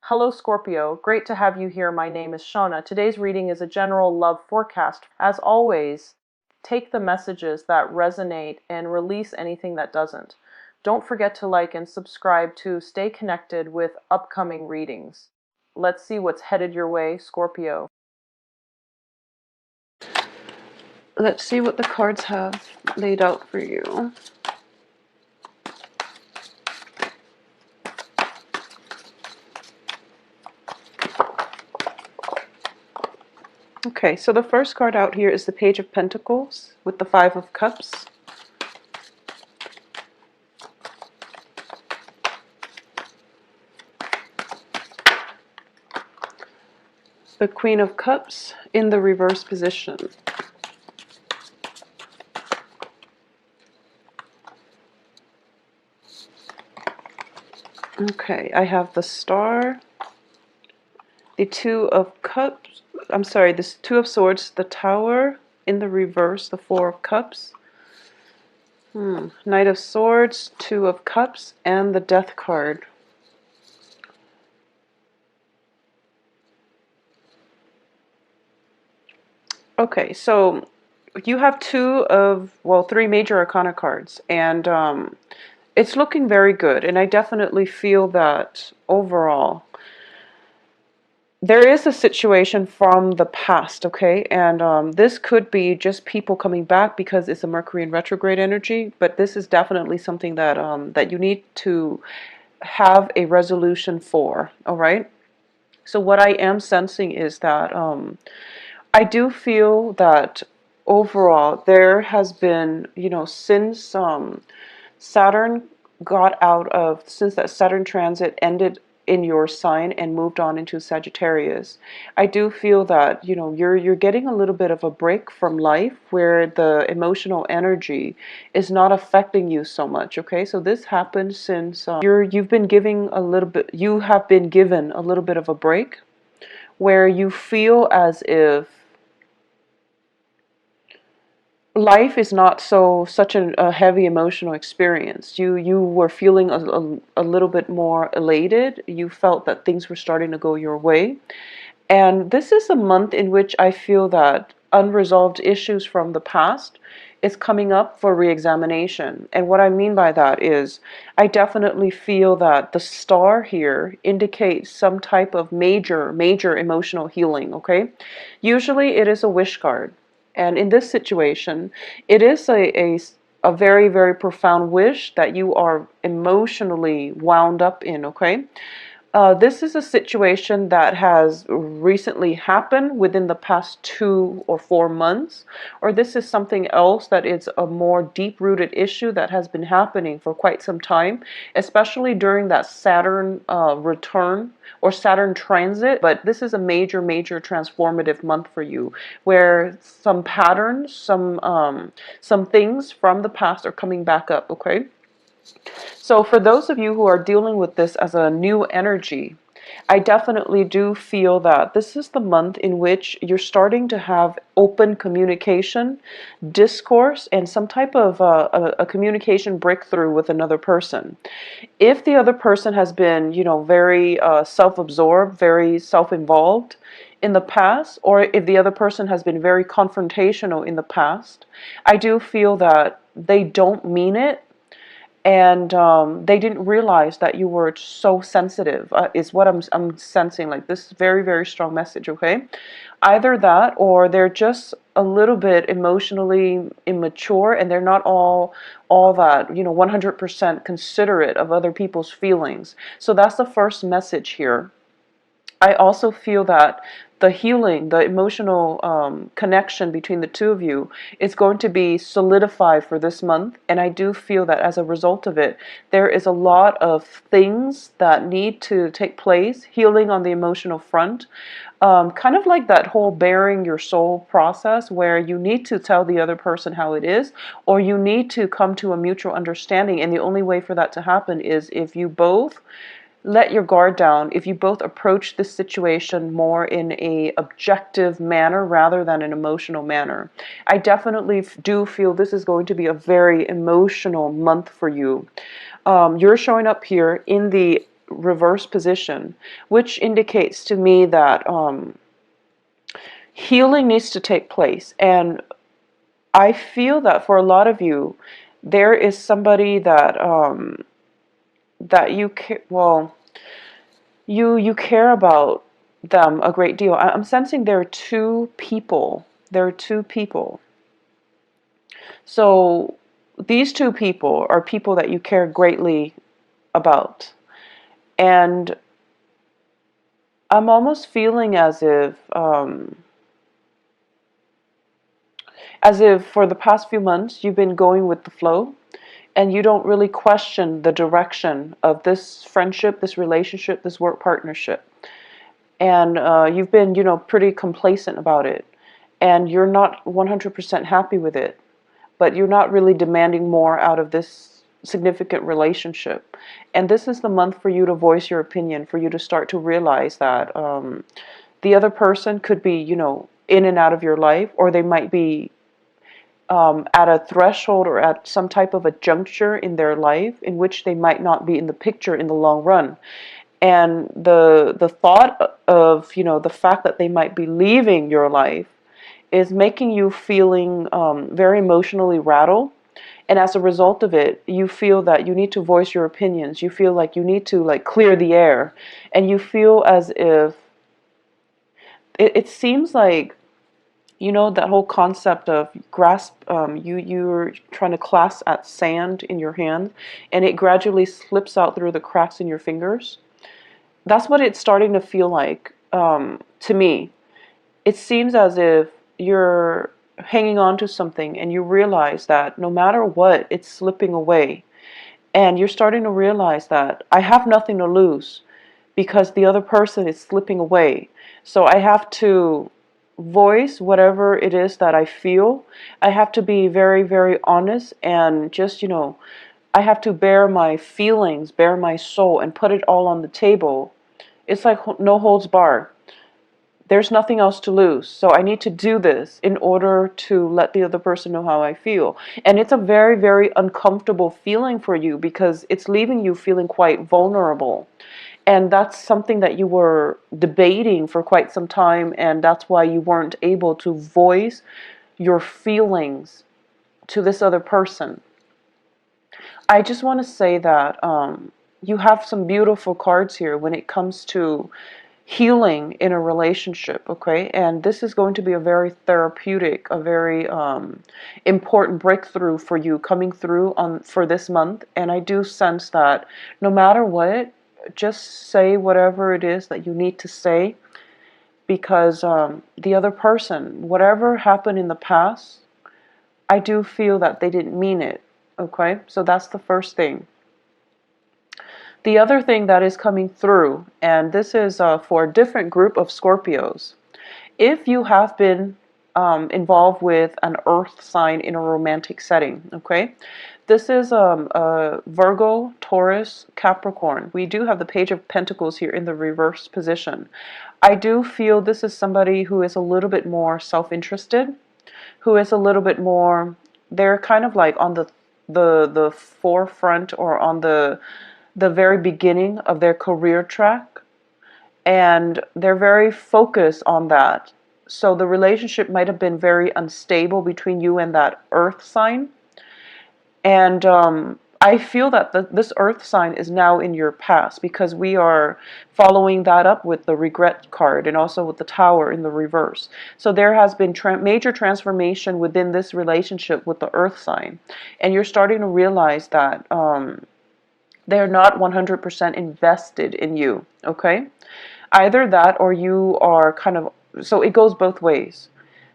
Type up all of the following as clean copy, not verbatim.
Hello Scorpio, great to have you here. My name is Shauna. Today's reading is a general love forecast. As always, take the messages that resonate and release anything that doesn't. Don't forget to like and subscribe to stay connected with upcoming readings. Let's see what's headed your way, Scorpio. Let's see what the cards have laid out for you. Okay, so the first card out here is the Page of Pentacles with the Five of Cups. The Queen of Cups in the reverse position. Okay, I have the Star, the Two of Cups, this Two of Swords, the Tower in the reverse, the Four of Cups. Knight of Swords, Two of Cups, and the Death card. Okay, so you have three major arcana cards, and it's looking very good, and I definitely feel that overall there is a situation from the past, okay? And this could be just people coming back because it's a Mercury in retrograde energy, but this is definitely something that that you need to have a resolution for, all right? So what I am sensing is that I do feel that overall there has been, since Saturn since that Saturn transit ended in your sign and moved on into Sagittarius, I do feel that, you're getting a little bit of a break from life where the emotional energy is not affecting you so much, okay? So this happened since you've been giving a little bit, you have been given a little bit of a break where you feel as if life is not such a heavy emotional experience. You were feeling a little bit more elated. You felt that things were starting to go your way. And this is a month in which I feel that unresolved issues from the past is coming up for re-examination. And what I mean by that is I definitely feel that the star here indicates some type of major emotional healing, okay? Usually it is a wish card. And in this situation, it is a very, very profound wish that you are emotionally wound up in, okay? This is a situation that has recently happened within the past 2 or 4 months, or this is something else that is a more deep-rooted issue that has been happening for quite some time, especially during that Saturn return or Saturn transit. But this is a major, major transformative month for you, where some patterns, some things from the past are coming back up, okay? So for those of you who are dealing with this as a new energy, I definitely do feel that this is the month in which you're starting to have open communication, discourse, and some type of a communication breakthrough with another person. If the other person has been, very self-absorbed, very self-involved in the past, or if the other person has been very confrontational in the past, I do feel that they don't mean it, and they didn't realize that you were so sensitive, is what I'm sensing. Like, this very, very strong message, okay? Either that, or they're just a little bit emotionally immature, and they're not all that, 100% considerate of other people's feelings. So that's the first message here. I also feel that the healing, the emotional connection between the two of you is going to be solidified for this month. And I do feel that as a result of it, there is a lot of things that need to take place, healing on the emotional front. Kind of like that whole bearing your soul process, where you need to tell the other person how it is, or you need to come to a mutual understanding. And the only way for that to happen is if you both let your guard down, if you both approach this situation more in a objective manner rather than an emotional manner. I definitely do feel this is going to be a very emotional month for you. You're showing up here in the reverse position, which indicates to me that healing needs to take place. And I feel that for a lot of you, there is somebody that that you care about them a great deal. I'm sensing there are two people. There are two people. So these two people are people that you care greatly about. And I'm almost feeling as if for the past few months you've been going with the flow and you don't really question the direction of this friendship, this relationship, this work partnership. And you've been, pretty complacent about it. And you're not 100% happy with it. But you're not really demanding more out of this significant relationship. And this is the month for you to voice your opinion, for you to start to realize that the other person could be, in and out of your life, or they might be at a threshold or at some type of a juncture in their life in which they might not be in the picture in the long run. And the thought of, the fact that they might be leaving your life is making you feeling very emotionally rattled. And as a result of it, you feel that you need to voice your opinions. You feel like you need to clear the air. And you feel as if it seems like, that whole concept of grasp, you're trying to clasp at sand in your hand and it gradually slips out through the cracks in your fingers. That's what it's starting to feel like to me. It seems as if you're hanging on to something and you realize that no matter what, it's slipping away. And you're starting to realize that I have nothing to lose because the other person is slipping away. So I have to voice whatever it is that I feel. I have to be very, very honest and just, I have to bare my feelings, bare my soul, and put it all on the table. It's like no holds barred. There's nothing else to lose. So I need to do this in order to let the other person know how I feel. And it's a very, very uncomfortable feeling for you because it's leaving you feeling quite vulnerable. And that's something that you were debating for quite some time. And that's why you weren't able to voice your feelings to this other person. I just want to say that you have some beautiful cards here when it comes to healing in a relationship, okay? And this is going to be a very therapeutic, a very important breakthrough for you coming through for this month. And I do sense that no matter what, just say whatever it is that you need to say, because the other person, whatever happened in the past, I do feel that they didn't mean it, okay? So that's the first thing. The other thing that is coming through, and this is for a different group of Scorpios, if you have been involved with an earth sign in a romantic setting, okay? This is Virgo, Taurus, Capricorn. We do have the Page of Pentacles here in the reverse position. I do feel this is somebody who is a little bit more self-interested, who is a little bit more, they're kind of like on the forefront or on the very beginning of their career track, and they're very focused on that. So the relationship might have been very unstable between you and that earth sign. And I feel that this earth sign is now in your past because we are following that up with the regret card and also with the tower in the reverse. So there has been major transformation within this relationship with the earth sign. And you're starting to realize that they're not 100% invested in you, okay? Either that or you are kind of, so it goes both ways.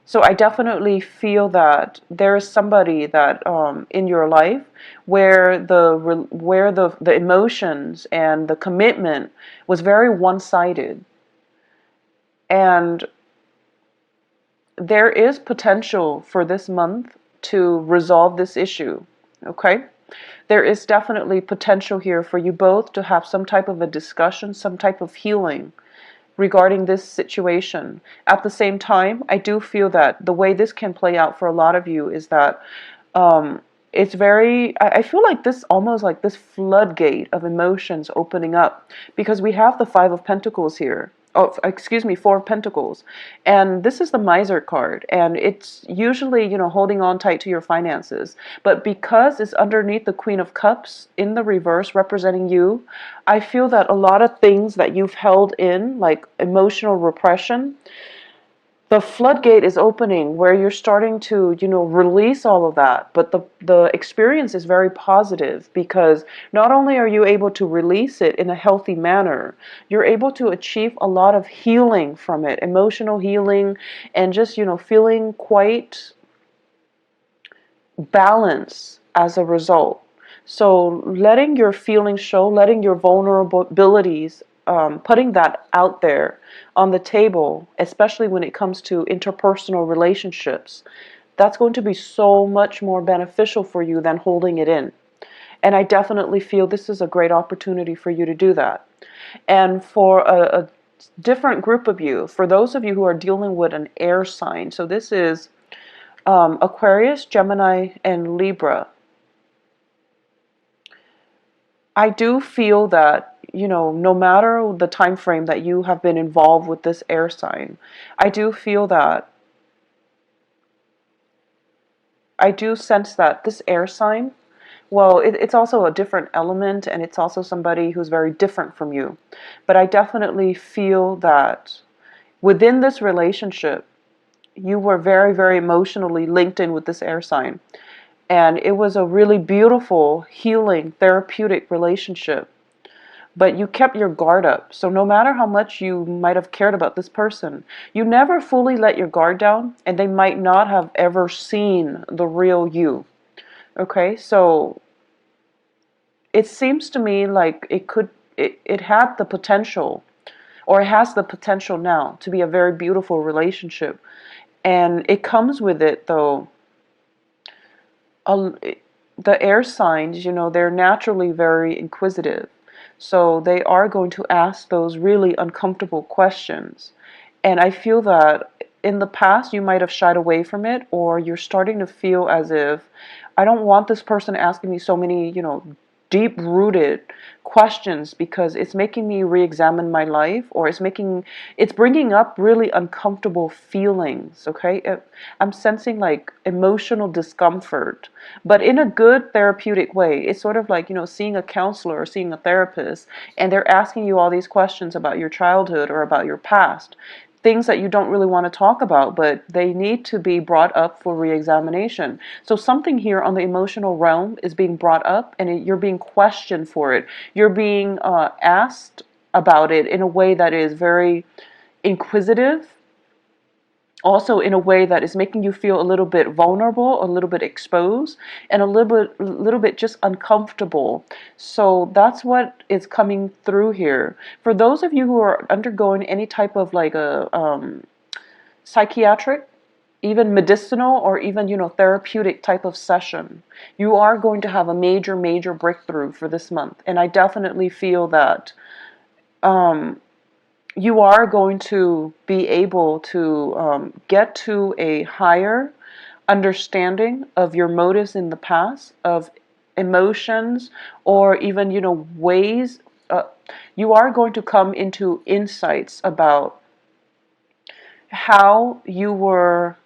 So I definitely feel that there is somebody that in your life where the emotions and the commitment was very one-sided. And there is potential for this month to resolve this issue, okay? There is definitely potential here for you both to have some type of a discussion, some type of healing regarding this situation. At the same time, I do feel that the way this can play out for a lot of you is that It's very, I feel like this, almost like this floodgate of emotions opening up, because we have the Five of Pentacles here. Oh, excuse me, Four of Pentacles. And this is the Miser card. And it's usually, holding on tight to your finances. But because it's underneath the Queen of Cups in the reverse representing you, I feel that a lot of things that you've held in, like emotional repression, the floodgate is opening where you're starting to, release all of that. But the experience is very positive, because not only are you able to release it in a healthy manner, you're able to achieve a lot of healing from it, emotional healing, and just, feeling quite balanced as a result. So letting your feelings show, letting your vulnerabilities, putting that out there on the table, especially when it comes to interpersonal relationships, that's going to be so much more beneficial for you than holding it in. And I definitely feel this is a great opportunity for you to do that. And for a different group of you, for those of you who are dealing with an air sign, so this is Aquarius, Gemini, and Libra. I do feel that, no matter the time frame that you have been involved with this air sign, I do feel that, I do sense that this air sign, well, it's also a different element, and it's also somebody who's very different from you. But I definitely feel that within this relationship, you were very, very emotionally linked in with this air sign. And it was a really beautiful, healing, therapeutic relationship. But you kept your guard up. So no matter how much you might have cared about this person, you never fully let your guard down, and they might not have ever seen the real you. Okay, so it seems to me like it had the potential, or it has the potential now to be a very beautiful relationship. And it comes with it, though, a, the air signs, they're naturally very inquisitive. So they are going to ask those really uncomfortable questions. And I feel that in the past you might have shied away from it, or you're starting to feel as if, I don't want this person asking me so many, deep-rooted questions, because it's making me re-examine my life, or it's bringing up really uncomfortable feelings. Okay, I'm sensing like emotional discomfort, but in a good therapeutic way. It's sort of like, seeing a counselor or seeing a therapist, and they're asking you all these questions about your childhood or about your past, things that you don't really want to talk about, but they need to be brought up for re-examination. So something here on the emotional realm is being brought up, and you're being questioned for it. You're being asked about it in a way that is very inquisitive, also in a way that is making you feel a little bit vulnerable, a little bit exposed, and a little bit just uncomfortable. So that's what is coming through here. For those of you who are undergoing any type of like a psychiatric, even medicinal, or even, therapeutic type of session, you are going to have a major, major breakthrough for this month. And I definitely feel that you are going to be able to get to a higher understanding of your motives in the past, of emotions, or even, ways. You are going to come into insights about how you were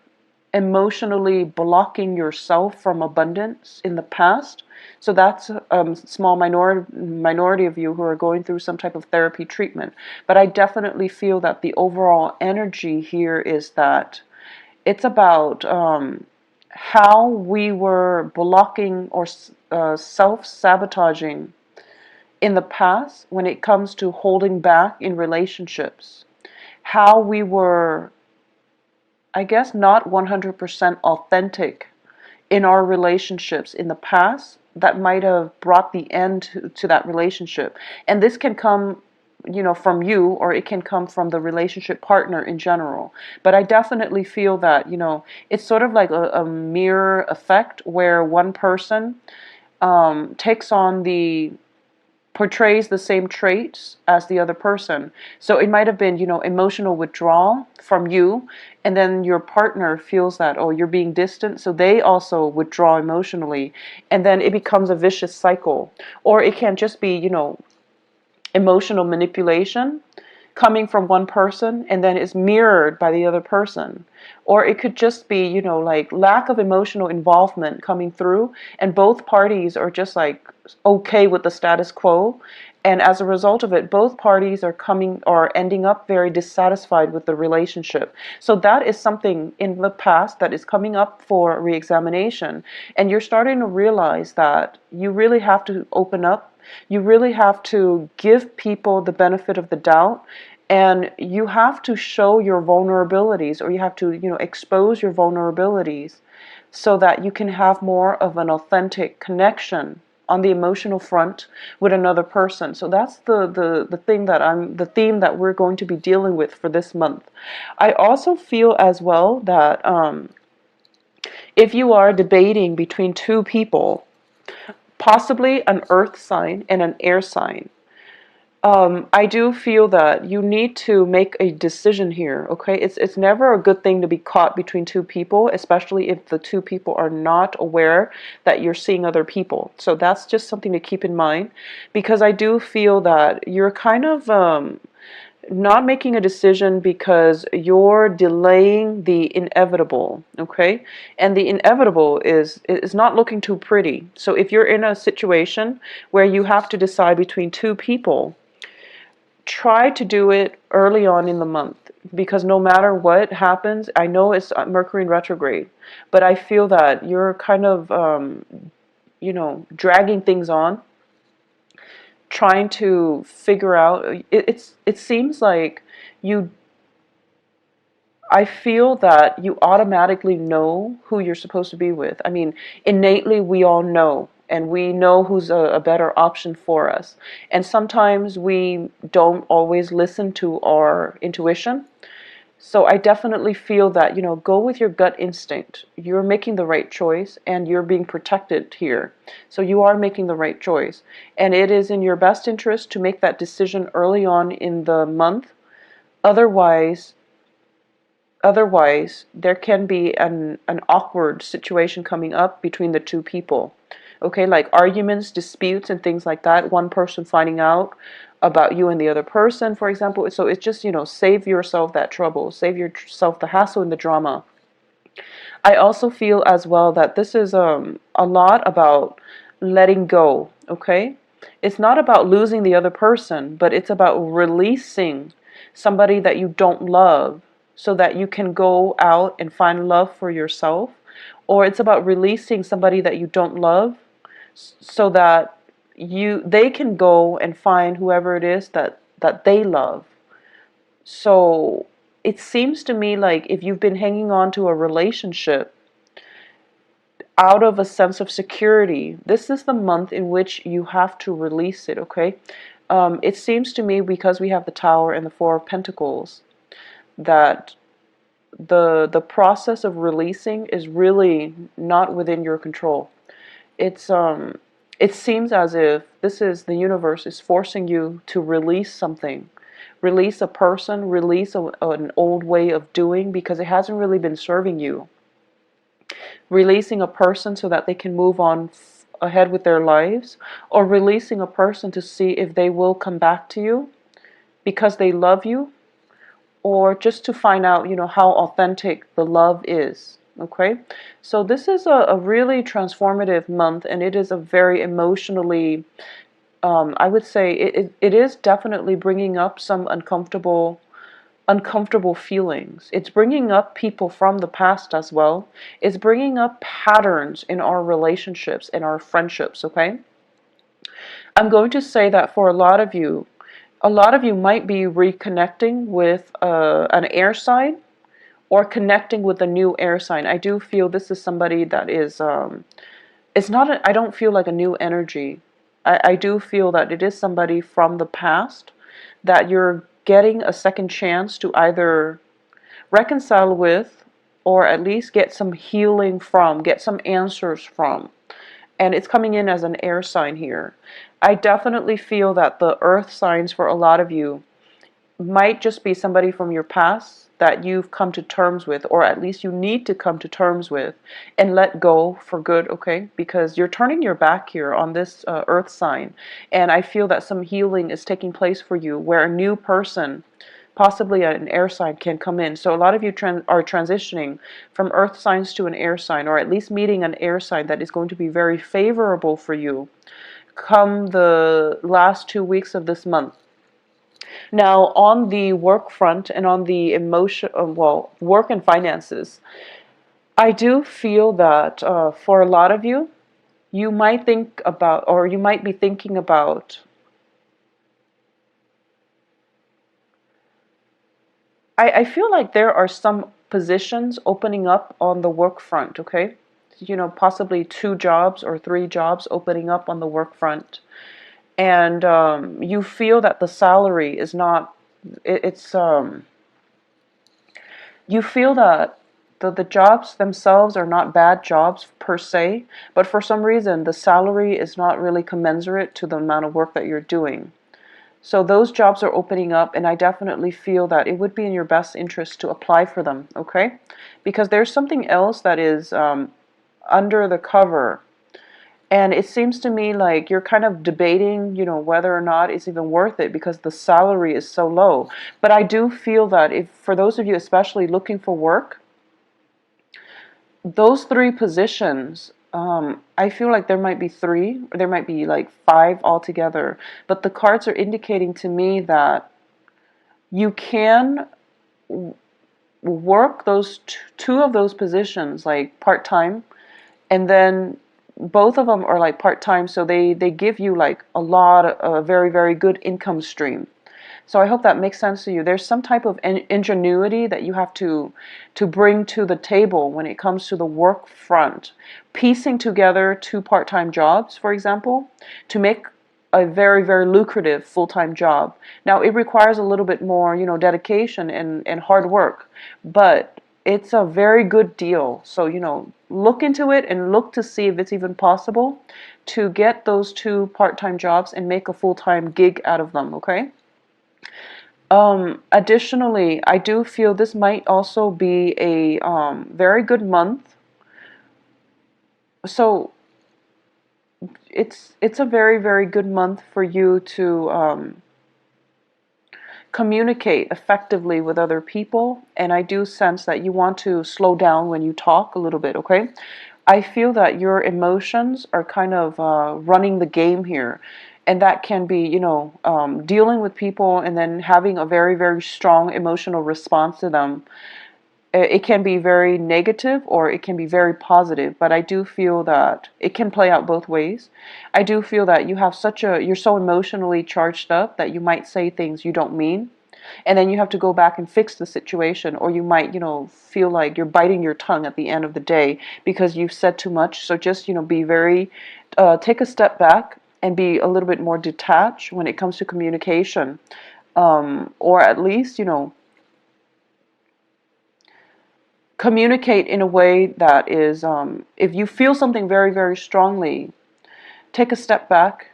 emotionally blocking yourself from abundance in the past. So that's a small minority of you who are going through some type of therapy treatment. But I definitely feel that the overall energy here is that it's about how we were blocking or self-sabotaging in the past when it comes to holding back in relationships. How we were, I guess, not 100% authentic in our relationships in the past, that might have brought the end to that relationship. And this can come, from you, or it can come from the relationship partner in general. But I definitely feel that, it's sort of like a mirror effect, where one person takes on the portrays the same traits as the other person. So it might have been, emotional withdrawal from you, and then your partner feels that, oh, you're being distant, so they also withdraw emotionally, and then it becomes a vicious cycle. Or it can just be, emotional manipulation coming from one person and then is mirrored by the other person. Or it could just be, like lack of emotional involvement coming through, and both parties are just like okay with the status quo. And as a result of it, both parties are coming or ending up very dissatisfied with the relationship. So that is something in the past that is coming up for re-examination. And you're starting to realize that you really have to open up. You really have to give people the benefit of the doubt, and you have to show your vulnerabilities, or you have to, expose your vulnerabilities so that you can have more of an authentic connection on the emotional front with another person. So that's the theme that we're going to be dealing with for this month. I also feel as well that if you are debating between two people, possibly an earth sign and an air sign, I do feel that you need to make a decision here, okay? It's never a good thing to be caught between two people, especially if the two people are not aware that you're seeing other people. So that's just something to keep in mind, because I do feel that you're kind of not making a decision because you're delaying the inevitable, okay? And the inevitable is not looking too pretty. So if you're in a situation where you have to decide between two people, try to do it early on in the month, because no matter what happens, I know it's Mercury in retrograde, but I feel that you're kind of, dragging things on, trying to figure out. It seems like you. I feel that you automatically know who you're supposed to be with. I mean, innately we all know, and we know who's a better option for us. And sometimes we don't always listen to our intuition. So I definitely feel that, go with your gut instinct. You're making the right choice, and you're being protected here. So you are making the right choice. And it is in your best interest to make that decision early on in the month. Otherwise, there can be an awkward situation coming up between the two people. Okay, like arguments, disputes, and things like that. One person finding out about you and the other person, for example. So it's just, save yourself that trouble, save yourself the hassle and the drama. I also feel as well that this is a lot about letting go, okay? It's not about losing the other person, but it's about releasing somebody that you don't love so that you can go out and find love for yourself. Or it's about releasing somebody that you don't love so that they can go and find whoever it is that they love. So it seems to me like if you've been hanging on to a relationship out of a sense of security, this is the month in which you have to release it, okay? It seems to me, because we have the Tower and the Four of Pentacles, that the process of releasing is really not within your control. It seems as if the universe is forcing you to release something. Release a person, release an old way of doing, because it hasn't really been serving you. Releasing a person so that they can move on ahead with their lives, or releasing a person to see if they will come back to you because they love you, or just to find out, how authentic the love is. Okay, so this is a really transformative month, and it is a very emotionally, I would say it is definitely bringing up some uncomfortable feelings. It's bringing up people from the past as well. It's bringing up patterns in our relationships and our friendships, okay? I'm going to say that for a lot of you might be reconnecting with an air sign, or connecting with a new air sign. I do feel this is somebody that is, it's not, I don't feel like a new energy. I do feel that it is somebody from the past that you're getting a second chance to either reconcile with, or at least get some healing from, get some answers from. and it's coming in as an air sign here. I definitely feel that the earth signs for a lot of you might just be somebody from your past that you've come to terms with, or at least you need to come to terms with and let go for good, okay? Because you're turning your back here on this earth sign, and I feel that some healing is taking place for you where a new person, possibly an air sign, can come in. So a lot of you are transitioning from earth signs to an air sign, or at least meeting an air sign that is going to be very favorable for you come the last 2 weeks of this month. Now, on the work front and on the emotion, well, work and finances, I do feel that for a lot of you, you might think about, or you might be thinking about, I feel like there are some positions opening up on the work front, okay? Possibly 2 jobs or 3 jobs opening up on the work front. And you feel that the salary is not, it's, you feel that the jobs themselves are not bad jobs per se, but for some reason the salary is not really commensurate to the amount of work that you're doing. So those jobs are opening up, and I definitely feel that it would be in your best interest to apply for them, okay? Because there's something else that is under the cover. And it seems to me like you're kind of debating, whether or not it's even worth it because the salary is so low. But I do feel that if, for those of you especially looking for work, those 3 positions, I feel like there might be 3, or there might be like 5 altogether. But the cards are indicating to me that you can work those 2 of those positions like part-time, and then both of them are like part-time, so they give you like a very, very good income stream. So I hope that makes sense to you. There's some type of ingenuity that you have to bring to the table when it comes to the work front. Piecing together 2 part-time jobs, for example, to make a very, very lucrative full-time job. Now, it requires a little bit more, dedication and hard work, but it's a very good deal. So, look into it and look to see if it's even possible to get those 2 part-time jobs and make a full-time gig out of them, okay? Additionally, I do feel this might also be a very good month. So it's a very, very good month for you to communicate effectively with other people, and I do sense that you want to slow down when you talk a little bit, okay? I feel that your emotions are kind of running the game here, and that can be, dealing with people and then having a very, very strong emotional response to them. It can be very negative or it can be very positive, but I do feel that it can play out both ways. I do feel that you're so emotionally charged up that you might say things you don't mean, and then you have to go back and fix the situation, or you might, feel like you're biting your tongue at the end of the day because you've said too much. So just, be very, take a step back and be a little bit more detached when it comes to communication, or at least, communicate in a way that is, if you feel something very, very strongly, take a step back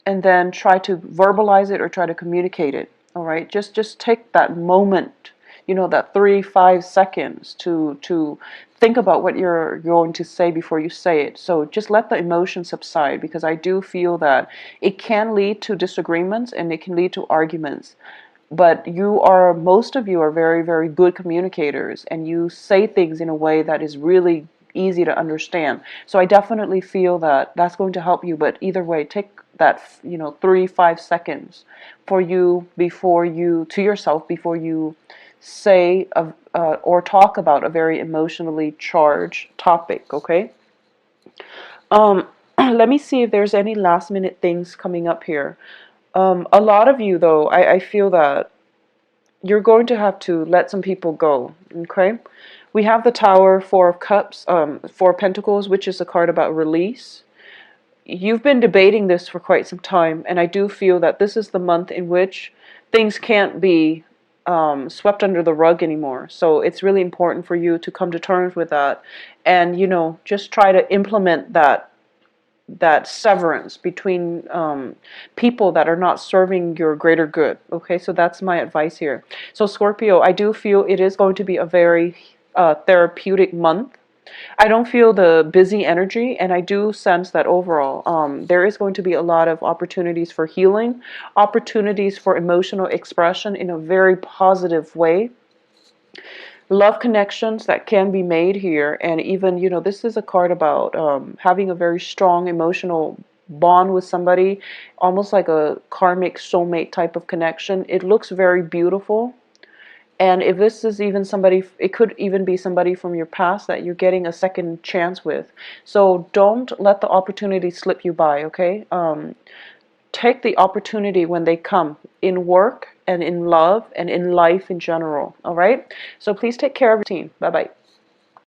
and then try to verbalize it or try to communicate it. All right, just take that moment, that 3-5 seconds to think about what you're going to say before you say it. So just let the emotion subside, because I do feel that it can lead to disagreements and it can lead to arguments. But most of you are very, very good communicators, and you say things in a way that is really easy to understand. So I definitely feel that that's going to help you. But either way, take that, 3-5 seconds for you to yourself before you say or talk about a very emotionally charged topic, okay? Let me see if there's any last minute things coming up here. A lot of you, though, I feel that you're going to have to let some people go, okay? We have the Tower, 4 of Cups, 4 of Pentacles, which is a card about release. You've been debating this for quite some time, and I do feel that this is the month in which things can't be swept under the rug anymore. So it's really important for you to come to terms with that and, just try to implement that that severance between people that are not serving your greater good. Okay, so that's my advice here. So Scorpio, I do feel it is going to be a very therapeutic month. I don't feel the busy energy, and I do sense that overall there is going to be a lot of opportunities for healing, opportunities for emotional expression in a very positive way, love connections that can be made here. And even, you know, this is a card about having a very strong emotional bond with somebody, almost like a karmic soulmate type of connection. It looks very beautiful. And if this is even somebody, it could even be somebody from your past that you're getting a second chance with. So don't let the opportunity slip you by, okay? Take the opportunity when they come, in work and in love and in life in general, all right? So please take care of your team. Bye-bye.